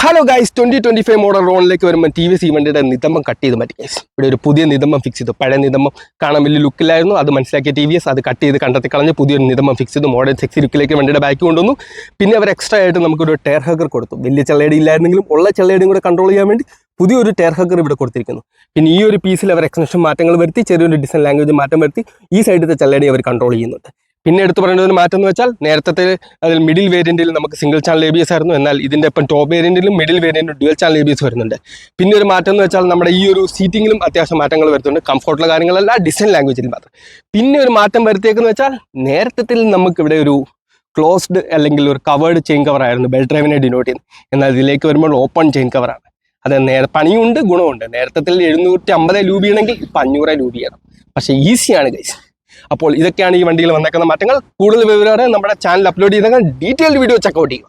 Hello guys 2025 model റോണിലേക്ക് വരുമ്പോൾ T V S ഈ വണ്ടിയുടെ നിതംബം കട്ട് ചെയ്ത് മാറ്റി ഗൈസ്. ഇവിടെ ഒരു പുതിയ നിതംബം ഫിക്സ് ചെയ്തു. പഴയ നിതംബം കാണാൻ വലിയ ലുക്കിലായിരുന്നു, അത് മനസ്സിലാക്കിയ ടി വി എസ് അത് കട്ട് ചെയ്ത് കണ്ടെത്തി കളഞ്ഞ് പുതിയൊരു നിതംബം ഫിക്സ് ചെയ്തു. മോഡൽ സെക്സി ലുക്കിലേക്ക് വണ്ടിയുടെ ബാക്ക് കൊണ്ടുവന്നു. പിന്നെ അവർ എക്സ്ട്രാ ആയിട്ട് നമുക്കൊരു ടയർ ഹഗർ കൊടുത്തു. വലിയ ചെള്ളയുടെ ഇല്ലായിരുന്നെങ്കിലും ഉള്ള ചെള്ളയുടെയും കൂടെ കൺട്രോൾ ചെയ്യാൻ വേണ്ടി പുതിയൊരു ടയർ ഹഗർ ഇവിടെ കൊടുത്തിരിക്കുന്നു. പിന്നെ ഈ ഒരു പീസിൽ അവർ എക്സ്റ്റൻഷൻ മാറ്റങ്ങൾ വരുത്തി, ചെറിയൊരു ഡിസൈൻ ലാംഗ്വേജ് മാറ്റം വരുത്തി ഈ സൈഡിലത്തെ ചെള്ളയുടെയും അവർ കൺട്രോൾ ചെയ്യുന്നുണ്ട്. പിന്നെ എടുത്ത് പറയേണ്ട ഒരു മാറ്റം എന്ന് വെച്ചാൽ നേരത്തെ അതിൽ മിഡിൽ വേരിയന്റിൽ നമുക്ക് സിംഗിൾ ചാനൽ ABS ആയിരുന്നു, എന്നാൽ ഇതിൻ്റെ ഇപ്പം ടോപ്പ് വേരിയന്റിലും മിഡിൽ വേരിയന്റിലും ഡ്യുവൽ ചാനൽ ABS വരുന്നുണ്ട്. പിന്നെ ഒരു മാറ്റം എന്ന് വെച്ചാൽ നമ്മുടെ ഈ ഒരു സീറ്റിങ്ങിലും അത്യാവശ്യം മാറ്റങ്ങൾ വരുന്നുണ്ട്. കംഫർട്ടുള്ള കാര്യങ്ങളല്ല, ഡിസൈൻ ലാംഗ്വേജിൽ മാത്രം. പിന്നെ ഒരു മാറ്റം വരുത്തിയേക്കെന്ന് വെച്ചാൽ നേരത്തെ നമുക്കിവിടെ ഒരു ക്ലോസ്ഡ് അല്ലെങ്കിൽ ഒരു കവേർഡ് ചെയിൻ കവർ ആയിരുന്നു ബെൽറ്റ് ഡ്രൈവിനെ ഡിനോട്ട് ചെയ്യുന്നത്. എന്നാൽ ഇതിലേക്ക് വരുമ്പോൾ ഓപ്പൺ ചെയിൻ കവറാണ്. അത് പണിയുണ്ട്, ഗുണമുണ്ട്. നേരത്തെ 750 രൂപയാണെങ്കിൽ ഇപ്പം 500 രൂപയാണ്. പക്ഷേ ഈസിയാണ് ഗൈസ്. അപ്പോൾ ഇതൊക്കെയാണ് ഈ വണ്ടിയിൽ വന്നേക്കുന്ന മാറ്റങ്ങൾ. കൂടുതൽ വിവരമാണ് നമ്മുടെ ചാനൽ അപ്ലോഡ് ചെയ്താൽ ഡീറ്റെയിൽഡ് വീഡിയോ ചെക്കൗട്ട് ചെയ്യുക.